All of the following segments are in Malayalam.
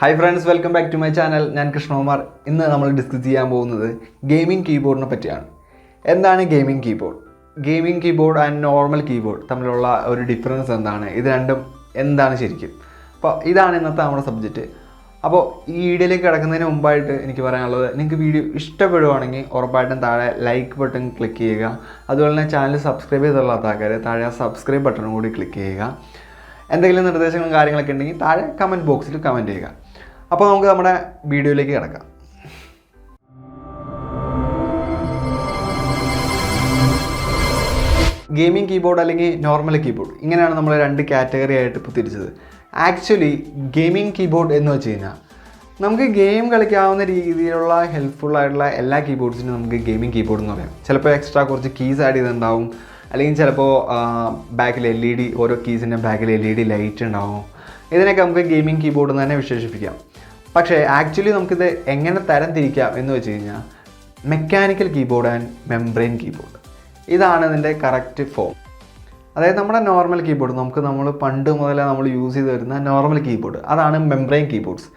Hi friends, welcome back to my channel. ഞാൻ കൃഷ്ണകുമാർ. ഇന്ന് നമ്മൾ ഡിസ്കസ് ചെയ്യാൻ പോകുന്നത് ഗെയിമിംഗ് കീബോർഡിനെ പറ്റിയാണ്. എന്താണ് gaming keyboard? Gaming keyboard and normal keyboard തമ്മിലുള്ള ഒരു ഡിഫറൻസ് എന്താണ്? ഇത് രണ്ടും എന്താണ് ശരിക്കും? അപ്പോൾ ഇതാണ് ഇന്നത്തെ നമ്മുടെ സബ്ജക്റ്റ്. അപ്പോൾ ഈ വീഡിയോയിലേക്ക് കിടക്കുന്നതിന് മുമ്പായിട്ട് എനിക്ക് പറയാനുള്ളത്, നിങ്ങൾക്ക് വീഡിയോ ഇഷ്ടപ്പെടുവാണെങ്കിൽ ഉറപ്പായിട്ടും താഴെ ലൈക്ക് ബട്ടൺ ക്ലിക്ക് ചെയ്യുക. അതുപോലെ തന്നെ ചാനൽ സബ്സ്ക്രൈബ് ചെയ്തിട്ടുള്ള ആൾക്കാർ താഴെ സബ്സ്ക്രൈബ് ബട്ടണും കൂടി ക്ലിക്ക് ചെയ്യുക. എന്തെങ്കിലും നിർദ്ദേശങ്ങളും കാര്യങ്ങളൊക്കെ ഉണ്ടെങ്കിൽ താഴെ കമൻറ്റ് ബോക്സിൽ കമൻറ്റ് ചെയ്യുക. അപ്പോൾ നമുക്ക് നമ്മുടെ വീഡിയോയിലേക്ക് കിടക്കാം. ഗെയിമിംഗ് കീബോർഡ് അല്ലെങ്കിൽ നോർമൽ കീബോർഡ്, ഇങ്ങനെയാണ് നമ്മൾ രണ്ട് കാറ്റഗറി ആയിട്ട് ഇപ്പോൾ തിരിച്ചത്. ആക്ച്വലി ഗെയിമിംഗ് കീബോർഡ് എന്ന് വെച്ച് കഴിഞ്ഞാൽ നമുക്ക് ഗെയിം കളിക്കാവുന്ന രീതിയിലുള്ള ഹെൽപ്ഫുള്ളായിട്ടുള്ള എല്ലാ കീബോർഡ്സിനും നമുക്ക് ഗെയിമിംഗ് കീബോർഡ് എന്ന് പറയാം. ചിലപ്പോൾ എക്സ്ട്രാ കുറച്ച് കീസ് ആഡ് ചെയ്തിട്ടുണ്ടാവും, അല്ലെങ്കിൽ ചിലപ്പോൾ ബാക്കിൽ LED, ഓരോ കീസിൻ്റെ ബാക്കിൽ LED ലൈറ്റ് ഉണ്ടാവും. ഇതിനൊക്കെ നമുക്ക് ഗെയിമിംഗ് കീബോർഡ് എന്ന് തന്നെ വിശേഷിപ്പിക്കാം. പക്ഷേ ആക്ച്വലി നമുക്കിത് എങ്ങനെ തരം തിരിക്കാം എന്ന് വെച്ച് കഴിഞ്ഞാൽ mechanical keyboard and membrane keyboard, ഇതാണ് ഇതിൻ്റെ കറക്റ്റ് ഫോം. അതായത് നമ്മുടെ നോർമൽ കീബോർഡ്, നമ്മൾ പണ്ട് മുതലേ നമ്മൾ യൂസ് ചെയ്ത് വരുന്ന നോർമൽ കീബോർഡ്, അതാണ് മെംബ്രെയിൻ കീബോർഡ്സ്.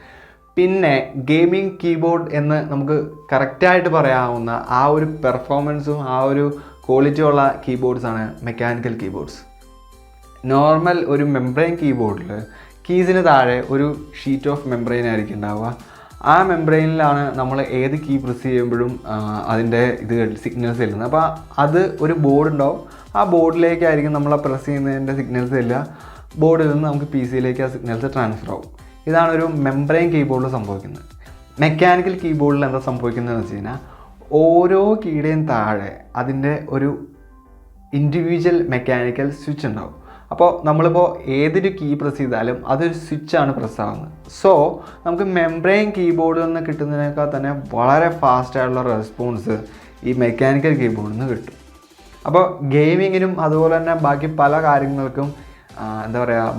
പിന്നെ ഗെയിമിംഗ് കീബോർഡ് എന്ന് നമുക്ക് കറക്റ്റായിട്ട് പറയാവുന്ന ആ ഒരു പെർഫോമൻസും ആ ഒരു ക്വാളിറ്റിയുള്ള കീബോർഡ്സാണ് മെക്കാനിക്കൽ കീബോർഡ്സ്. നോർമൽ ഒരു മെംബ്രെയിൻ കീബോർഡിൽ കീസിന് താഴെ ഒരു ഷീറ്റ് ഓഫ് മെംബ്രെയിൻ ആയിരിക്കും ഉണ്ടാവുക. ആ മെംബ്രെയിനിലാണ് നമ്മൾ ഏത് കീ പ്രസ് ചെയ്യുമ്പോഴും അതിൻ്റെ സിഗ്നൽസ് ചെല്ലുന്നത്. അപ്പോൾ അത് ഒരു ബോർഡ് ഉണ്ടാവും, ആ ബോർഡിലേക്കായിരിക്കും നമ്മൾ പ്രസ് ചെയ്യുന്നതിൻ്റെ സിഗ്നൽസ് ചെല്ലുക. ബോർഡിൽ നിന്ന് നമുക്ക് PC-യിലേക്ക് ആ സിഗ്നൽസ് ട്രാൻസ്ഫർ ആവും. ഇതാണ് ഒരു മെംബ്രെയിൻ കീബോർഡിൽ സംഭവിക്കുന്നത്. മെക്കാനിക്കൽ കീബോർഡിൽ എന്താ സംഭവിക്കുന്നതെന്ന് വെച്ച് കഴിഞ്ഞാൽ ഓരോ കീയുടെയും താഴെ അതിൻ്റെ ഒരു ഇൻഡിവിജ്വൽ മെക്കാനിക്കൽ സ്വിച്ച് ഉണ്ടാവും. അപ്പോൾ നമ്മളിപ്പോൾ ഏതൊരു കീ പ്രസ് ചെയ്താലും അതൊരു സ്വിച്ചാണ് പ്രസ് ആവുന്നത്. സോ നമുക്ക് മെംബ്രെയിൻ കീബോർഡിൽ നിന്ന് കിട്ടുന്നതിനേക്കാൾ തന്നെ വളരെ ഫാസ്റ്റായിട്ടുള്ള റെസ്പോൺസ് ഈ മെക്കാനിക്കൽ കീബോർഡിൽ നിന്ന് കിട്ടും. അപ്പോൾ ഗെയിമിങ്ങിനും അതുപോലെ തന്നെ ബാക്കി പല കാര്യങ്ങൾക്കും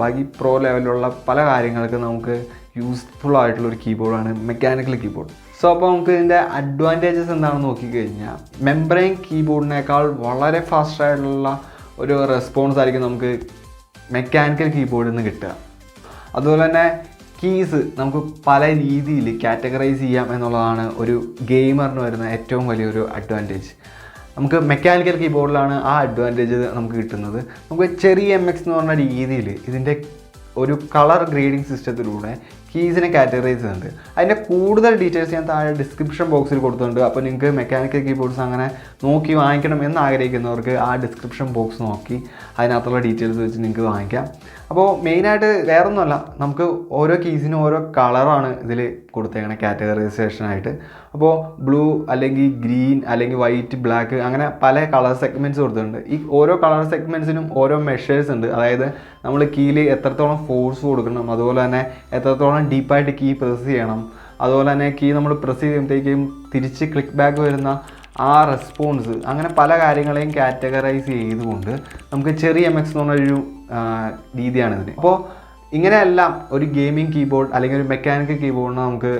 ബാക്കി പ്രോ ലെവലിലുള്ള പല കാര്യങ്ങൾക്കും നമുക്ക് യൂസ്ഫുൾ ആയിട്ടുള്ളൊരു കീബോർഡാണ് മെക്കാനിക്കൽ കീബോർഡ്. സോ അപ്പോൾ നമുക്ക് ഇതിൻ്റെ അഡ്വാൻറ്റേജസ് എന്താണെന്ന് നോക്കിക്കഴിഞ്ഞാൽ മെംബ്രെയിൻ കീബോർഡിനേക്കാൾ വളരെ ഫാസ്റ്റായിട്ടുള്ള ഒരു റെസ്പോൺസ് ആയിരിക്കും നമുക്ക് മെക്കാനിക്കൽ കീബോർഡിൽ നിന്ന് കിട്ടുക. അതുപോലെ തന്നെ കീസ് നമുക്ക് പല രീതിയിൽ കാറ്റഗറൈസ് ചെയ്യാം എന്നുള്ളതാണ് ഒരു ഗെയിമറിന് വരുന്ന ഏറ്റവും വലിയൊരു അഡ്വാൻറ്റേജ്. നമുക്ക് മെക്കാനിക്കൽ കീബോർഡിലാണ് ആ അഡ്വാൻറ്റേജ് നമുക്ക് കിട്ടുന്നത്. നമുക്ക് ചെറിയ MX എന്ന് പറഞ്ഞ രീതിയിൽ ഇതിൻ്റെ ഒരു കളർ ഗ്രേഡിംഗ് സിസ്റ്റത്തിലൂടെ കീസിനെ കാറ്റഗറൈസ് ചെയ്യുന്നുണ്ട്. അതിൻ്റെ കൂടുതൽ ഡീറ്റെയിൽസ് ഞാൻ താഴെ ഡിസ്ക്രിപ്ഷൻ ബോക്സിൽ കൊടുത്തിട്ടുണ്ട്. അപ്പോൾ നിങ്ങൾക്ക് മെക്കാനിക്കൽ കീബോർഡ്സ് അങ്ങനെ നോക്കി വാങ്ങിക്കണം എന്ന് ആഗ്രഹിക്കുന്നവർക്ക് ആ ഡിസ്ക്രിപ്ഷൻ ബോക്സ് നോക്കി അതിനകത്തുള്ള ഡീറ്റെയിൽസ് വെച്ച് നിങ്ങൾക്ക് വാങ്ങിക്കാം. അപ്പോൾ മെയിനായിട്ട് വേറൊന്നുമല്ല, നമുക്ക് ഓരോ കീസിനും ഓരോ കളറാണ് ഇതിൽ കൊടുത്തേക്കണേ കാറ്റഗറൈസേഷനായിട്ട്. അപ്പോൾ ബ്ലൂ അല്ലെങ്കിൽ ഗ്രീൻ അല്ലെങ്കിൽ വൈറ്റ്, ബ്ലാക്ക്, അങ്ങനെ പല കളർ സെഗ്മെൻറ്റ്സ് കൊടുത്തിട്ടുണ്ട്. ഈ ഓരോ കളർ സെഗ്മെൻറ്റ്സിനും ഓരോ മെഷേഴ്സ് ഉണ്ട്. അതായത് നമ്മൾ കീയിൽ എത്രത്തോളം ഫോഴ്സ് കൊടുക്കണം, അതുപോലെ തന്നെ എത്രത്തോളം ഡീപ്പായിട്ട് കീ പ്രസ് ചെയ്യണം, അതുപോലെ തന്നെ കീ നമ്മൾ പ്രസ് ചെയ്യുമ്പോഴത്തേക്കും തിരിച്ച് ക്ലിക്ക് ബാക്ക് വരുന്ന ആ റെസ്പോൺസ്, അങ്ങനെ പല കാര്യങ്ങളെയും കാറ്റഗറൈസ് ചെയ്തുകൊണ്ട് നമുക്ക് ചെറിയ MX എന്ന് പറഞ്ഞൊരു രീതിയാണ് ഇതിന്. അപ്പോൾ ഇങ്ങനെയെല്ലാം ഒരു ഗെയിമിംഗ് കീബോർഡ് അല്ലെങ്കിൽ ഒരു മെക്കാനിക്കൽ കീബോർഡിന് നമുക്ക്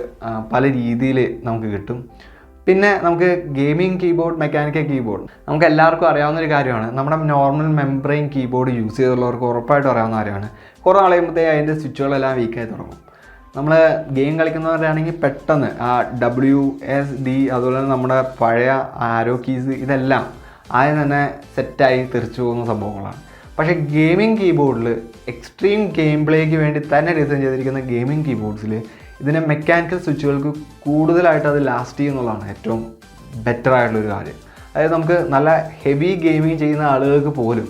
പല രീതിയിൽ നമുക്ക് കിട്ടും. പിന്നെ നമുക്ക് ഗെയിമിംഗ് കീബോർഡ്, മെക്കാനിക്കൽ കീബോർഡ് നമുക്ക് എല്ലാവർക്കും അറിയാവുന്നൊരു കാര്യമാണ്. നമ്മുടെ നോർമൽ മെംബ്രെയിൻ കീബോർഡ് യൂസ് ചെയ്തുള്ളവർക്ക് ഉറപ്പായിട്ടും അറിയാവുന്ന കാര്യമാണ്. കുറേ നാളെയുമ്പോഴത്തേക്ക് അതിൻ്റെ സ്വിച്ചുകളെല്ലാം വീക്കായി തുടങ്ങും. നമ്മൾ ഗെയിം കളിക്കുന്നവരാണെങ്കിൽ പെട്ടെന്ന് ആ WSD അതുപോലെ തന്നെ നമ്മുടെ പഴയ ആരോ കീസ് ഇതെല്ലാം ആദ്യം തന്നെ സെറ്റായി തെറിച്ചു പോകുന്ന സംഭവങ്ങളാണ്. പക്ഷേ ഗെയിമിംഗ് കീബോർഡിൽ എക്സ്ട്രീം ഗെയിം പ്ലേക്ക് വേണ്ടി തന്നെ ഡിസൈൻ ചെയ്തിരിക്കുന്ന ഗെയിമിംഗ് കീബോർഡ്സിൽ ഇതിൻ്റെ മെക്കാനിക്കൽ സ്വിച്ചുകൾക്ക് കൂടുതലായിട്ട് അത് ലാസ്റ്റ് ചെയ്യുന്നുള്ളതാണ് ഏറ്റവും ബെറ്റർ ആയിട്ടുള്ളൊരു കാര്യം. അതായത് നമുക്ക് നല്ല ഹെവി ഗെയിമിങ് ചെയ്യുന്ന ആളുകൾക്ക് പോലും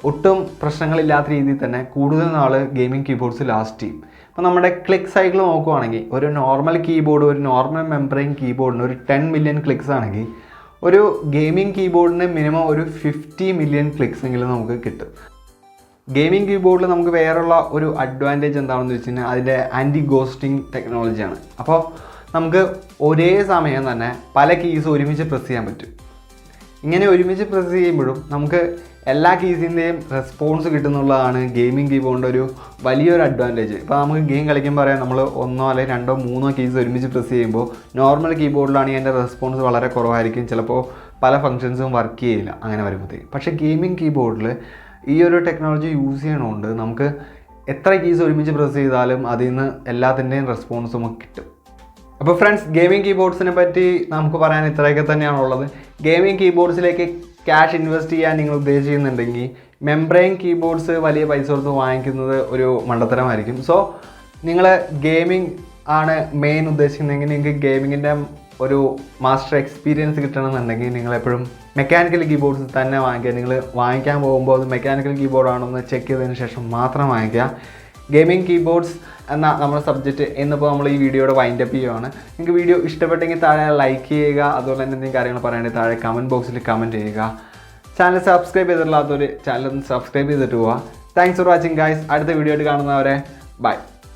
ഒട്ടും പ്രശ്നങ്ങളില്ലാത്ത രീതിയിൽ തന്നെ കൂടുതൽ നാൾ ഗെയിമിംഗ് കീബോർഡ്സ് ലാസ്റ്റ് ചെയ്യും. അപ്പോൾ നമ്മുടെ ക്ലിക്ക് സൈക്കിൾ നോക്കുവാണെങ്കിൽ ഒരു നോർമൽ കീബോർഡ്, ഒരു നോർമൽ മെംബ്രെയിൻ കീബോർഡിന് ഒരു 10 മില്യൺ ക്ലിക്സ് ആണെങ്കിൽ ഒരു ഗെയിമിംഗ് കീബോർഡിന് മിനിമം ഒരു 50 മില്യൺ ക്ലിക്സ് എങ്കിലും നമുക്ക് കിട്ടും. ഗെയിമിംഗ് കീബോർഡിൽ നമുക്ക് വേറെയുള്ള ഒരു അഡ്വാൻറ്റേജ് എന്താണെന്ന് വെച്ച് കഴിഞ്ഞാൽ അതിൻ്റെ ആൻറ്റി ഗോസ്റ്റിംഗ് ടെക്നോളജിയാണ്. അപ്പോൾ നമുക്ക് ഒരേ സമയം തന്നെ പല കീസ് ഒരുമിച്ച് പ്രസ് ചെയ്യാൻ പറ്റും. ഇങ്ങനെ ഒരുമിച്ച് പ്രസ് ചെയ്യുമ്പോഴും നമുക്ക് എല്ലാ കീസിൻ്റെയും റെസ്പോൺസ് കിട്ടുന്നുള്ളതാണ് ഗെയിമിംഗ് കീബോർഡിൻ്റെ ഒരു വലിയൊരു അഡ്വാൻറ്റേജ്. ഇപ്പോൾ നമുക്ക് ഗെയിം കളിക്കുമ്പോൾ പറയാം, നമ്മൾ 1 അല്ലെങ്കിൽ 2 3 കീസ് ഒരുമിച്ച് പ്രസ് ചെയ്യുമ്പോൾ നോർമൽ കീബോർഡിലാണെങ്കിൽ അതിൻ്റെ റെസ്പോൺസ് വളരെ കുറവായിരിക്കും, ചിലപ്പോൾ പല ഫങ്ഷൻസും വർക്ക് ചെയ്യില്ല അങ്ങനെ വരുമ്പോഴത്തേക്ക്. പക്ഷേ ഗെയിമിംഗ് കീബോർഡിൽ ഈ ഒരു ടെക്നോളജി യൂസ് ചെയ്യണതുകൊണ്ട് നമുക്ക് എത്ര കീസ് ഒരുമിച്ച് പ്രസ് ചെയ്താലും അതിൽ നിന്ന് എല്ലാത്തിൻ്റെയും റെസ്പോൺസ് നമുക്ക് കിട്ടും. അപ്പോൾ ഫ്രണ്ട്സ്, ഗെയിമിംഗ് കീബോർഡ്സിനെ പറ്റി നമുക്ക് പറയാൻ ഇത്രയൊക്കെ തന്നെയാണുള്ളത്. ഗെയിമിംഗ് കീബോർഡ്സിലേക്ക് ക്യാഷ് ഇൻവെസ്റ്റ് ചെയ്യാൻ നിങ്ങൾ ഉദ്ദേശിക്കുന്നുണ്ടെങ്കിൽ മെംബ്രെയിൻ കീബോർഡ്സ് വലിയ പൈസ കൊടുത്ത് വാങ്ങിക്കുന്നത് ഒരു മണ്ടത്തരമായിരിക്കും. സോ നിങ്ങൾ ഗെയിമിംഗ് ആണ് മെയിൻ ഉദ്ദേശിക്കുന്നതെങ്കിൽ നിങ്ങൾക്ക് ഗെയിമിങ്ങിൻ്റെ ഒരു മാസ്റ്റർ എക്സ്പീരിയൻസ് കിട്ടണമെന്നുണ്ടെങ്കിൽ നിങ്ങളെപ്പോഴും മെക്കാനിക്കൽ കീബോർഡ്സ് തന്നെ വാങ്ങിക്കുക. നിങ്ങൾ വാങ്ങിക്കാൻ പോകുമ്പോൾ അത് മെക്കാനിക്കൽ കീബോർഡാണോ എന്ന് ചെക്ക് ചെയ്തതിന് ശേഷം മാത്രം വാങ്ങിക്കുക. ഗെയിമിംഗ് കീബോർഡ്സ് എന്ന നമ്മുടെ സബ്ജക്റ്റ് എന്നിപ്പോൾ നമ്മൾ ഈ വീഡിയോയുടെ വൈൻഡപ്പ് ചെയ്യുകയാണ്. നിങ്ങൾക്ക് വീഡിയോ ഇഷ്ടപ്പെട്ടെങ്കിൽ താഴെ ലൈക്ക് ചെയ്യുക. അതുപോലെ തന്നെ എന്തെങ്കിലും കാര്യങ്ങൾ പറയുകയാണെങ്കിൽ താഴെ കമൻറ്റ് ബോക്സിൽ കമൻറ്റ് ചെയ്യുക. ചാനൽ സബ്സ്ക്രൈബ് ചെയ്തിട്ടില്ലാത്തവർ ചാനൽ ഒന്ന് സബ്സ്ക്രൈബ് ചെയ്തിട്ട് പോവുക. Thanks for watching guys. അടുത്ത വീഡിയോ ആയിട്ട് കാണുന്നവരെ ബൈ.